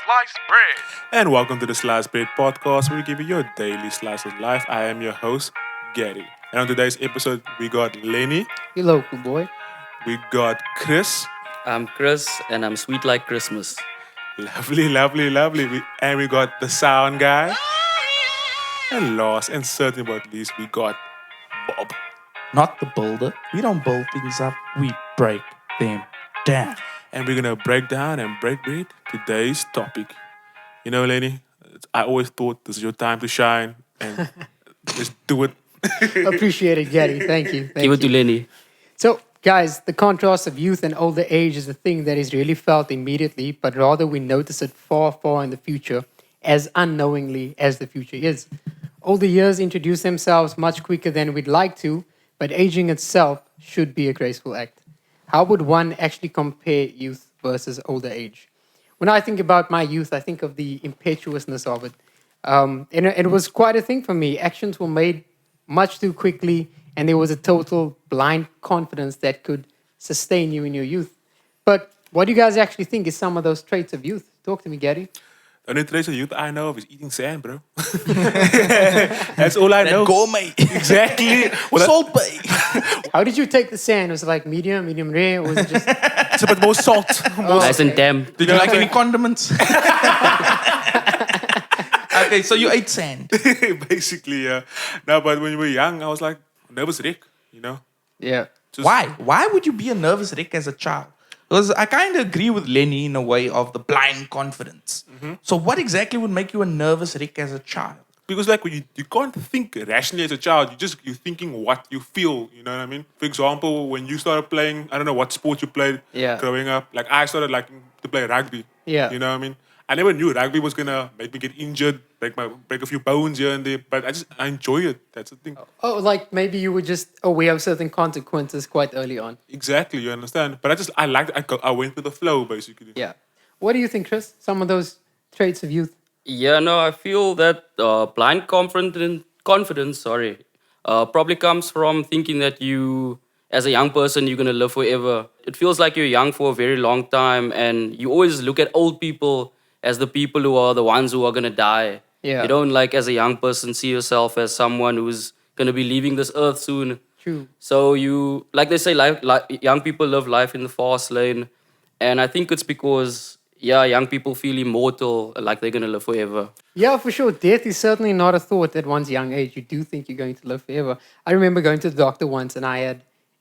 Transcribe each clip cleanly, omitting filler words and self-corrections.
Sliced Bread. And welcome to the Slice Bread Podcast, where we give you your daily slice of life. I am your host, Gary. And on today's episode, we got Lenny, You local boy. we got Chris. I'm Chris, and I'm sweet like Christmas. Lovely, lovely, lovely. And we got the sound guy. And last and certainly but least, we got Bob. Not the builder. We don't build things up, we break them down. And we're going to break down and break bread today's topic. You know, Lenny, I always thought this is your time to shine. And just do it. Appreciate it, Gary. Thank you. Thank Give it to you. Lenny. So, guys, the contrast of youth and older age is a thing that is really felt immediately, but rather we notice it far, far in the future, as unknowingly as the future is. Older years introduce themselves much quicker than we'd like to, but aging itself should be a graceful act. How would one actually compare youth versus older age? When I think about my youth, I think of the impetuousness of it. And it was quite a thing for me. Actions were made much too quickly, and there was a total blind confidence that could sustain you in your youth. But what do you guys actually think is some of those traits of youth? Talk to me, Gary. The only trace of youth I know of is eating sand, bro. That's all I know. Gourmet. Exactly. Well, Salt Bay. How did you take the sand? Was it like medium rare, or was it just... it's a bit more salt. Nice and damp. Did you like any condiments? Okay, so you ate sand. Basically, yeah. No, but when you were young, I was like nervous wreck, you know? Yeah. Just- Why? Why would you be a nervous wreck as a child? Because I kind of agree with Lenny in a way of the blind confidence. So what exactly would make you a nervous wreck as a child? Because like when you can't think rationally as a child, you're thinking what you feel, you know what I mean? For example, when you started playing, I don't know what sport you played Yeah. growing up. Like I started liking to play rugby. Yeah. You know what I mean? I never knew rugby was gonna make me get injured, break a few bones here and there, but I enjoy it. That's the thing. Oh, like maybe you were just aware of certain consequences quite early on. Exactly, you understand? But I liked it. I went with the flow basically. Yeah. What do you think, Chris? Some of those traits of youth? Yeah, no, I feel that blind confidence, probably comes from thinking that you, as a young person, you're going to live forever. It feels like you're young for a very long time, and you always look at old people as the people who are the ones who are going to die. Yeah. You don't, like, as a young person, see yourself as someone who's going to be leaving this earth soon. True. So you, like they say, young people live life in the fast lane. And I think it's because, young people feel immortal, like they're going to live forever. Yeah, for sure. Death is certainly not a thought at one's young age. You do think you're going to live forever. I remember going to the doctor once, and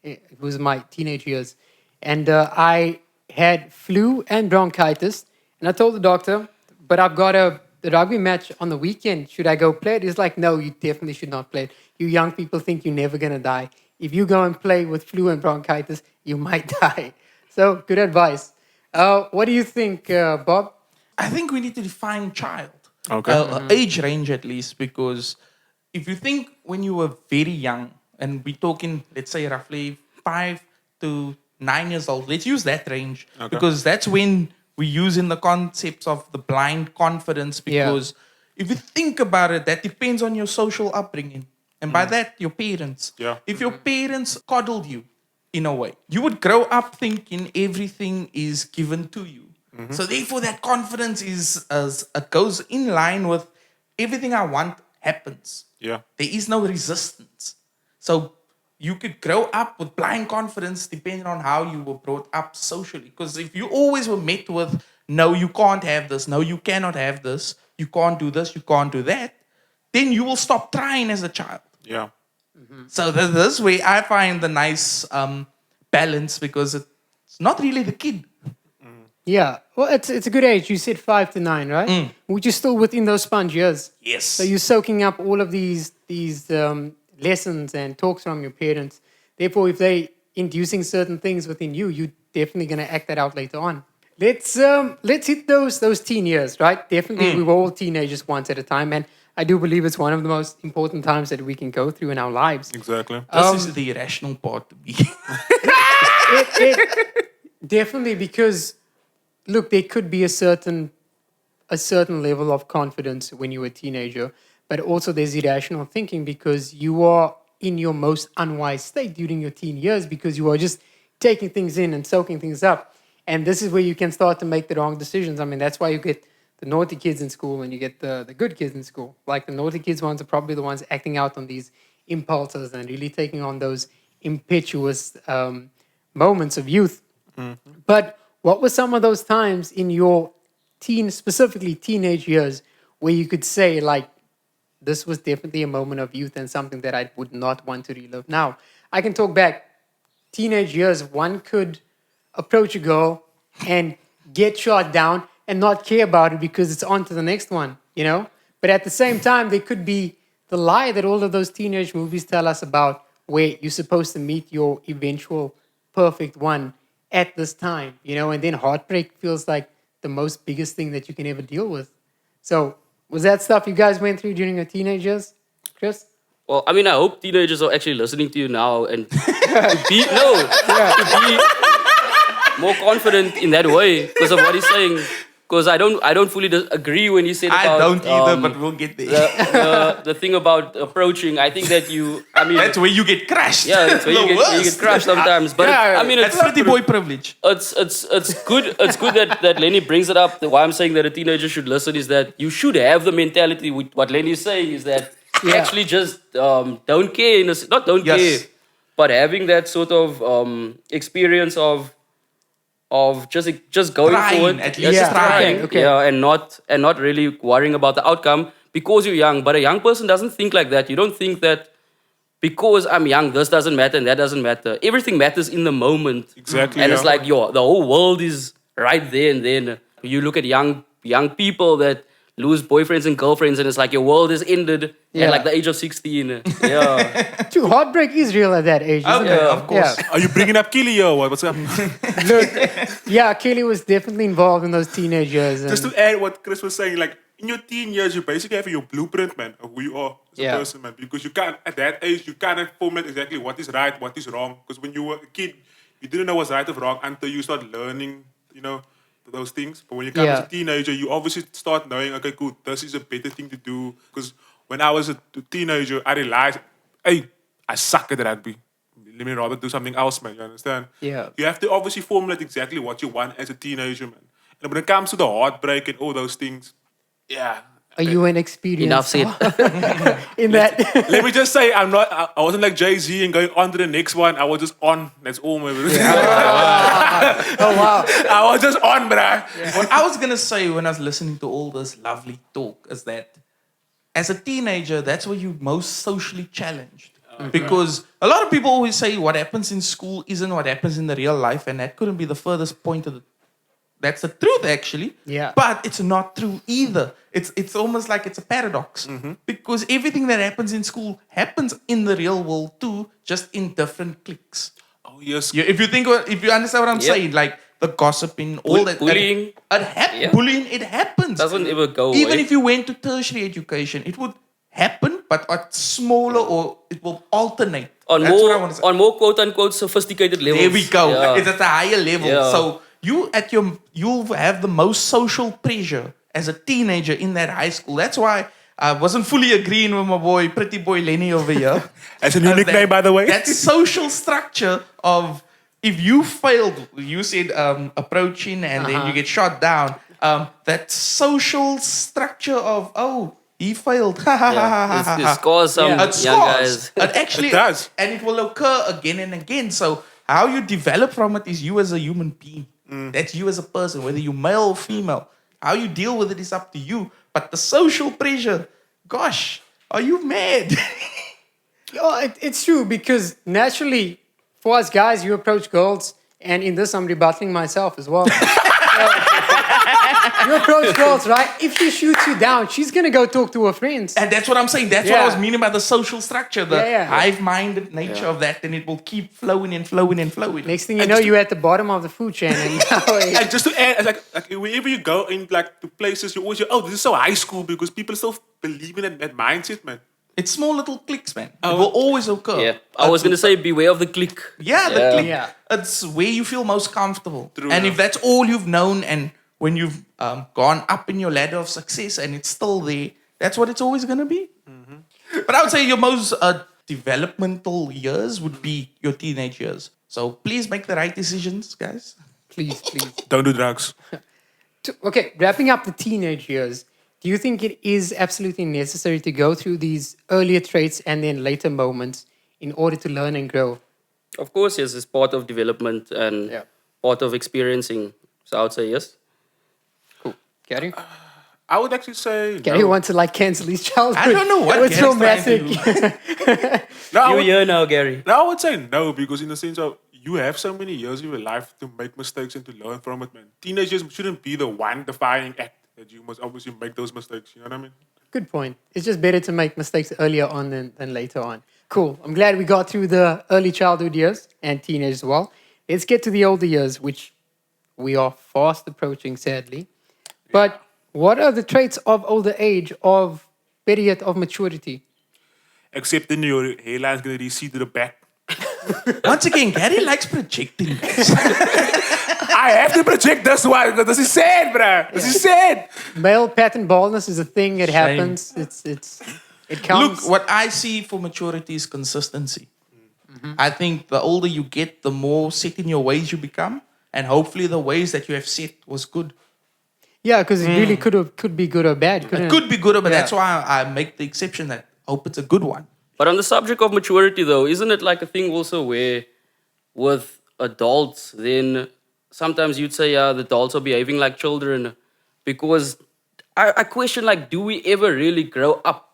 it was my teenage years, and I had flu and bronchitis. And I told the doctor, but I've got the rugby match on the weekend. Should I go play it? He's like, no, you definitely should not play it. You young people think you're never going to die. If you go and play with flu and bronchitis, you might die. So, good advice. What do you think, Bob? I think we need to define child. Okay. Age range at least, because if you think when you were very young, and we're talking, let's say roughly 5 to 9 years old, let's use that range, because that's when we use in the concepts of the blind confidence, because if you think about it, that depends on your social upbringing. And by that, your parents. Yeah. If your parents coddled you in a way, you would grow up thinking everything is given to you. So therefore, that confidence goes in line with everything I want happens. Yeah. There is no resistance. So you could grow up with blind confidence depending on how you were brought up socially. Because if you always were met with, no, you can't have this, no, you cannot have this, you can't do this, you can't do that, then you will stop trying as a child. Yeah. So this way, I find the nice balance, because it's not really the kid. Yeah, well, it's a good age. You said 5 to 9, right? Which is still within those sponge years. Yes. So you're soaking up all of these lessons and talks from your parents. Therefore, if they inducing certain things within you, you're definitely going to act that out later on. Let's hit those teen years, right? Definitely, we were all teenagers once at a time, and I do believe it's one of the most important times that we can go through in our lives. Exactly. This is the irrational part to be. Definitely, because look, there could be a certain level of confidence when you're a teenager, but also there's irrational thinking because you are in your most unwise state during your teen years because you are just taking things in and soaking things up. And this is where you can start to make the wrong decisions. I mean, that's why you get the naughty kids in school and you get the good kids in school. Like the naughty kids ones are probably the ones acting out on these impulses and really taking on those impetuous moments of youth. But what were some of those times in your specifically teenage years, where you could say, like, this was definitely a moment of youth and something that I would not want to relive now? I can talk back teenage years. One could approach a girl and get shot down and not care about it because it's on to the next one, you know? But at the same time, there could be the lie that all of those teenage movies tell us about, where you're supposed to meet your eventual perfect one at this time, you know? And then heartbreak feels like the most biggest thing that you can ever deal with. So was that stuff you guys went through during your teenage years, Chris? Well, I mean, I hope teenagers are actually listening to you now and to be more confident in that way because of what he's saying. Because I don't fully agree when he said I about... don't either, but we'll get there. The thing about approaching, I think that That's where you get crashed. Yeah, that's where you get crushed sometimes. But I mean, That's pretty boy privilege. it's good that Lenny brings it up. Why I'm saying that a teenager should listen is that you should have the mentality. What Lenny is saying is that you actually just don't care. Not don't care, but having that sort of experience of just going Trying, forward, at least just trying. Okay. yeah, and not really worrying about the outcome because you're young. But a young person doesn't think like that. You don't think that because I'm young, this doesn't matter and that doesn't matter. Everything matters in the moment. Exactly, and it's yeah. like the whole world is right there and then. You look at young people that lose boyfriends and girlfriends, and it's like your world is ended Yeah. at like the age of 16. Yeah. Dude, heartbreak is real at that age, isn't Okay, it? of course. Yeah. Are you bringing up Kelly or what? What's up? Look, yeah, Kelly was definitely involved in those teenage years. And Just to add what Chris was saying, like in your teen years, you basically have your blueprint, man, of who you are as Yeah. a person, man. Because you can't, at that age, you cannot formulate exactly what is right, what is wrong. Because when you were a kid, you didn't know what's right or wrong until you start learning, you know, those things. But when you come as a teenager, you obviously start knowing, okay, cool, this is a better thing to do. Because when I was a teenager, I realized, hey, I suck at rugby. Let me rather do something else, man. You understand? Yeah. You have to obviously formulate exactly what you want as a teenager, man. And when it comes to the heartbreak and all those things, yeah. are you an experience Enough said. in that? Let me just say, I wasn't like Jay-Z and going on to the next one. I was just on. That's all, man. Oh, wow. I was just on, bruh. What I was gonna say when I was listening to all this lovely talk is that as a teenager, that's where you're most socially challenged. Because a lot of people always say what happens in school isn't what happens in the real life, and that couldn't be the furthest point of that's the truth, actually. Yeah. But it's not true either. It's almost like it's a paradox. Because everything that happens in school happens in the real world too, just in different cliques. Oh, yes. If you understand what I'm Yep. saying, like the gossiping, all that bullying. it Yeah. bullying, it happens. Doesn't ever go Even away. if you went to tertiary education, it would happen, but at smaller, or it will alternate. on That's what I want to say. more quote unquote sophisticated levels. There we go. Yeah. It's at a higher level. Yeah. So you'll have the most social pressure as a teenager in that high school. That's why I wasn't fully agreeing with my boy, pretty boy Lenny over here. That's a new nickname, by the way. That social structure of if you failed, you said approaching and then you get shot down. That social structure of he failed. Yeah. It scores some It young scores. guys. It actually It does. and it will occur again and again. So how you develop from it is you as a human being. That's you as a person, whether you're male or female. How you deal with it is up to you. But the social pressure, gosh, are you mad? Oh, it's true, because naturally, for us guys, you approach girls, and in this, I'm rebutting myself as well. You approach girls, right? If she shoots you down, she's gonna go talk to her friends. And that's what I'm saying. That's what I was Yeah. meaning by the social structure, the Yeah. hive-minded nature of that, and it will keep flowing and flowing and flowing. Next thing you know, you're at the bottom of the food chain, and now And just to add, like whenever you go in like to places, you always hear, oh, this is so high school, because people still believe in that mindset, man. It's small little clicks, man. It will always occur. Yeah. I was gonna say beware of the clique. Yeah, the Yeah. click. Yeah. It's where you feel most comfortable. True and enough. if that's all you've known, and when you've gone up in your ladder of success and it's still there, that's what it's always going to be. But I would say your most developmental years would be your teenage years. So please make the right decisions, guys. please. Don't do drugs. Okay, wrapping up the teenage years, do you think it is absolutely necessary to go through these earlier traits and then later moments in order to learn and grow? Of course, yes, it's part of development and Yeah. part of experiencing. So I would say yes. Cool. Gary? I would actually say Gary no. wants to like cancel his childhood. I don't know what It was Gary's trying to traumatic. No, I You're would, here now, Gary. no, I would say no because in the sense of you have so many years of your life to make mistakes and to learn from it, man. Teenagers shouldn't be the one defining act that you must obviously make those mistakes. You know what I mean? Good point. It's just better to make mistakes earlier on than later on. Cool. I'm glad we got through the early childhood years and teenage as well. Let's get to the older years, which we are fast approaching, sadly. But what are the traits of older age, of better yet, of maturity? Except then your hairline's gonna recede to the back. Once again, Gary likes projecting. I have to project this one because this is sad, bruh. This is sad. Male pattern baldness is a thing. It Shame. happens. It comes. Look, what I see for maturity is consistency. I think the older you get, the more set in your ways you become, and hopefully the ways that you have set was good. Yeah, because it really could be good or bad. Couldn't It could be good, but Yeah. that's why I make the exception that hope it's a good one. But on the subject of maturity, though, isn't it like a thing also where with adults, then sometimes you'd say, yeah, the adults are behaving like children because I question, like, do we ever really grow up?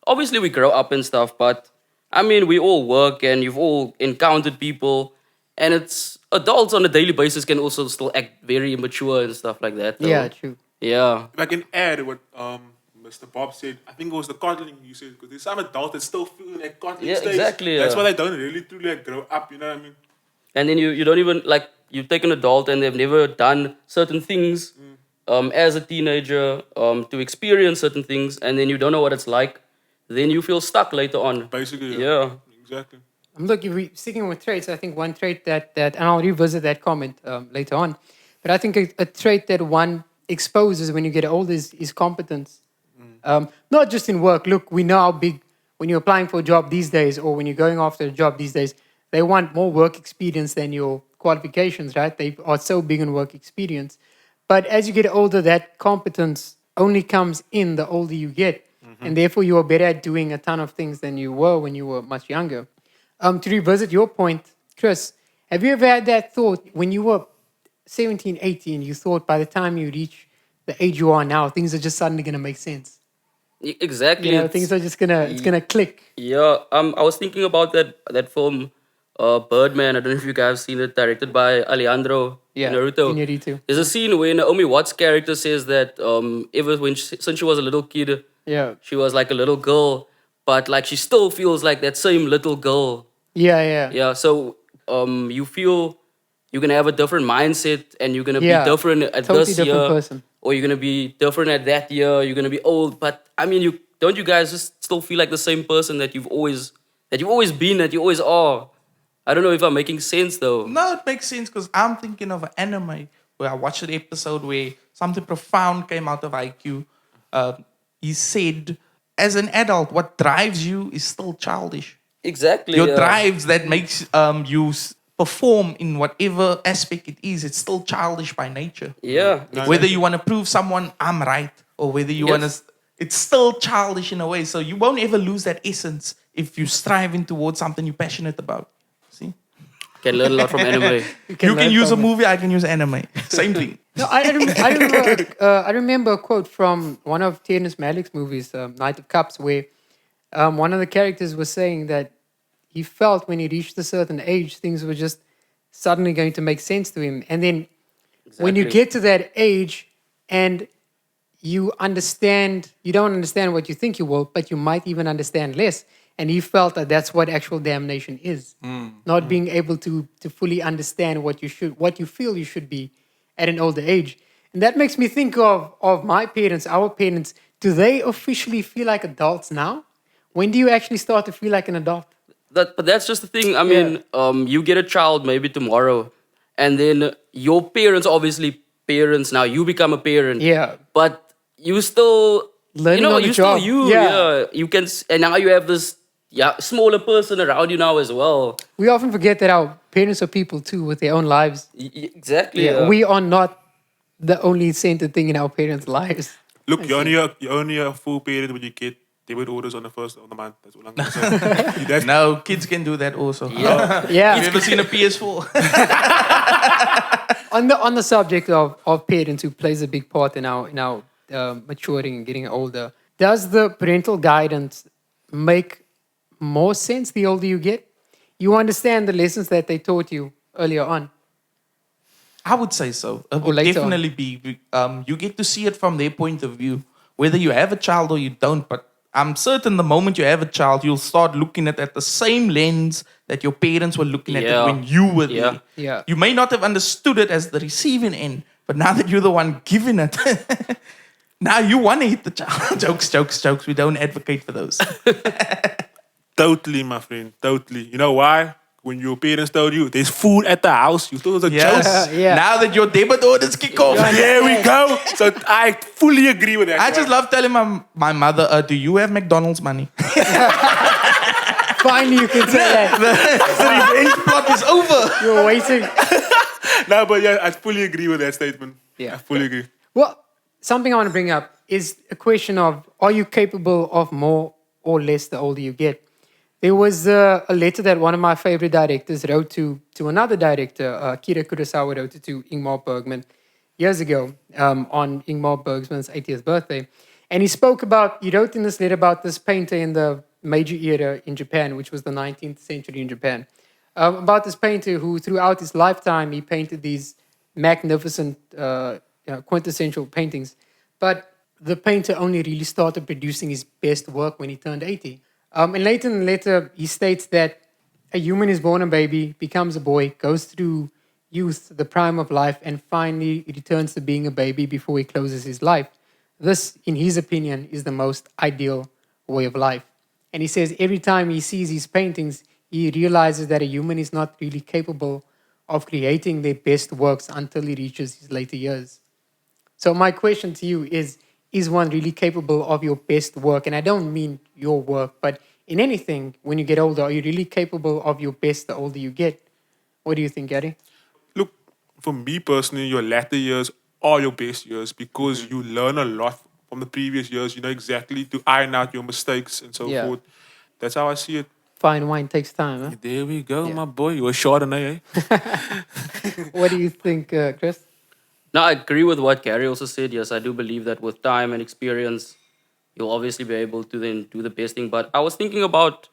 Obviously, we grow up and stuff, but I mean, we all work and you've all encountered people, and it's adults on a daily basis can also still act very immature and stuff like that. Though. Yeah, true. Yeah. If I can add what Mr. Bob said, I think it was the coddling you said, because there's some adults that still feel in that coddling Yeah, stage. exactly, That's yeah. why they don't really truly like, grow up, you know what I mean? And then you don't even, like, you take an adult and they've never done certain things as a teenager to experience certain things, and then you don't know what it's like. Then you feel stuck later on. Basically, Yeah. Exactly. Look, if we sticking with traits, I think one trait that and I'll revisit that comment later on, but I think a trait that one exposes when you get older is competence. Not just in work. Look, we know how big when you're applying for a job these days, or when you're going after a job these days, they want more work experience than your qualifications, right? They are so big on work experience. But as you get older, that competence only comes in the older you get, and therefore you are better at doing a ton of things than you were when you were much younger. To revisit your point, Chris, have you ever had that thought when you were 17, 18, you thought by the time you reach the age you are now, things are just suddenly going to make sense? Exactly. You know, It's- things are just it's gonna click. Yeah, I was thinking about that film, Birdman. I don't know if you guys have seen it, directed by Alejandro Inarritu. Inarritu. There's a scene where Naomi Watts' character says that since she was a little kid, Yeah, she was like a little girl, but like she still feels like that same little girl. yeah. Yeah, so you feel you're gonna have a different mindset and you're gonna Yeah, be different at totally this different year, person. or you're gonna be different at that year. You're gonna be old, but I mean, you guys just still feel like the same person that you've always been, that you always are. I don't know if I'm making sense though. No, it makes sense because I'm thinking of an anime where I watched an episode where something profound came out of IQ. He said, as an adult, what drives you is still childish. Exactly. Your yeah. drives that makes you perform in whatever aspect it is, it's still childish by nature. Yeah. Whether you want to prove someone I'm right or whether you want to, it's still childish in a way. So you won't ever lose that essence if you're striving towards something you're passionate about. See? Can learn a lot from anime. You can learn use a from it. movie, I can use anime. Same thing. No, I remember a quote from one of Terrence Malick's movies, Knight of Cups, where one of the characters was saying that he felt when he reached a certain age, things were just suddenly going to make sense to him. And then when you Exactly. get to that age and you don't understand what you think you will, but you might even understand less. And he felt that that's what actual damnation is. Not being able to fully understand what you feel you should be at an older age. And that makes me think of my parents, our parents. Do they officially feel like adults now? When do you actually start to feel like an adult? But that's just the thing. I mean, you get a child maybe tomorrow, and then your parents, obviously parents now, you become a parent. Yeah. But you still, Learning on the you still job. you. Yeah. Yeah. You can, and now you have this smaller person around you now as well. We often forget that our parents are people too with their own lives. Exactly. Yeah. We are not the only centered thing in our parents' lives. Look, you're only a full parent when you get debit orders on the first of the month. That's all I'm gonna say. That's No, kids can do that also. Yeah. Yeah. You ever seen a PS4? On the subject of parents who plays a big part in our maturing and getting older, does the parental guidance make more sense the older you get? You understand the lessons that they taught you earlier on. I would say so. It Or would later on. definitely be. You get to see it from their point of view, whether you have a child or you don't. But I'm certain the moment you have a child, you'll start looking at the same lens that your parents were looking at it Yeah. when you were Yeah. there. Yeah. You may not have understood it as the receiving end, but now that you're the one giving it, now you want to hit the child. Jokes. We don't advocate for those. totally, my friend. Totally. You know why? When your parents told you there's food at the house, you thought it was a Yes. joke. Yeah. Now that your debit orders kick off. There we go. So I fully agree with that. I just love telling my mother, do you have McDonald's money? Finally, you can say that. The revenge plot is over. You were waiting. No, but yeah, I fully agree with that statement. Yeah. I fully agree. Well, something I want to bring up is a question of, are you capable of more or less the older you get? There was a letter that one of my favorite directors wrote to another director, Kira Kurosawa, wrote it to Ingmar Bergman years ago on Ingmar Bergman's 80th birthday. And he wrote in this letter about this painter in the Meiji era in Japan, which was the 19th century in Japan. About this painter who, throughout his lifetime, he painted these magnificent, quintessential paintings. But the painter only really started producing his best work when he turned 80. And later in the letter, he states that a human is born a baby, becomes a boy, goes through youth, the prime of life, and finally returns to being a baby before he closes his life. This, in his opinion, is the most ideal way of life. And he says every time he sees his paintings, he realizes that a human is not really capable of creating their best works until he reaches his later years. So my question to you is one really capable of your best work? And I don't mean your work, but in anything, when you get older, are you really capable of your best the older you get? What do you think, Gary? Look, for me personally, your latter years are your best years because you learn a lot from the previous years. You know exactly to iron out your mistakes and so Yeah. forth. That's how I see it. Fine wine takes time, huh? There we go, my boy. You're a Chardonnay, eh? What do you think, Chris? No, I agree with what Gary also said. Yes, I do believe that with time and experience, you'll obviously be able to then do the best thing. But I was thinking about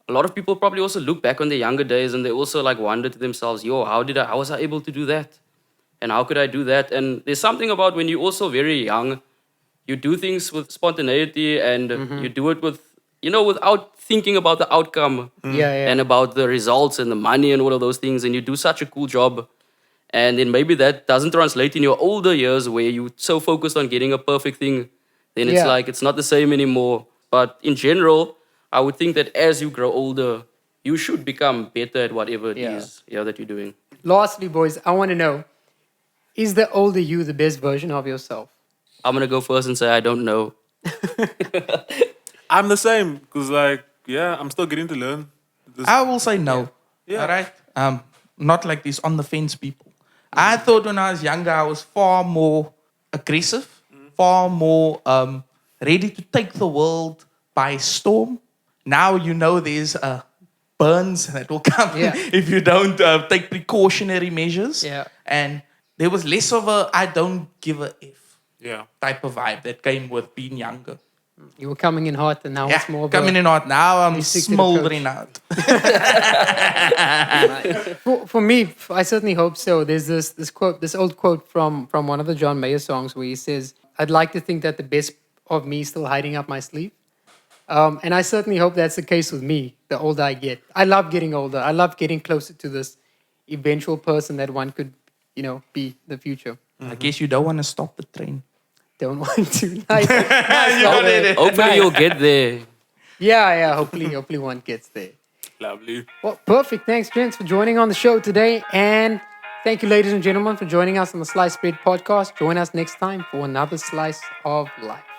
a lot of people probably also look back on their younger days and they also like wonder to themselves, how was I able to do that? And how could I do that? And there's something about when you're also very young, you do things with spontaneity and you do it with, without thinking about the outcome Yeah. and about the results and the money and all of those things. And you do such a cool job. And then maybe that doesn't translate in your older years where you're so focused on getting a perfect thing. Then it's Yeah. like it's not the same anymore. But in general, I would think that as you grow older, you should become better at whatever it is that you're doing. Lastly, boys, I want to know, is the older you the best version of yourself? I'm going to go first and say I don't know. I'm the same because, I'm still getting to learn. I will say no. Yeah. All right. Not like these on the fence people. I thought when I was younger, I was far more aggressive, far more ready to take the world by storm. Now there's burns that will come Yeah. if you don't take precautionary measures. Yeah. And there was less of a I don't give a F Yeah. type of vibe that came with being younger. You were coming in hot, and now it's more of coming in hot. Now I'm restricted smoldering out. For me, I certainly hope so. There's this old quote from one of the John Mayer songs where he says, "I'd like to think that the best of me is still hiding up my sleeve," and I certainly hope that's the case with me. The older I get, I love getting older. I love getting closer to this eventual person that one could, be in the future. I guess you don't want to stop the train. Don't want to. Nice one. Hopefully you'll get there. Yeah. Hopefully one gets there. Lovely. Well, perfect. Thanks, gents, for joining on the show today. And thank you, ladies and gentlemen, for joining us on the Slice Bread podcast. Join us next time for another slice of life.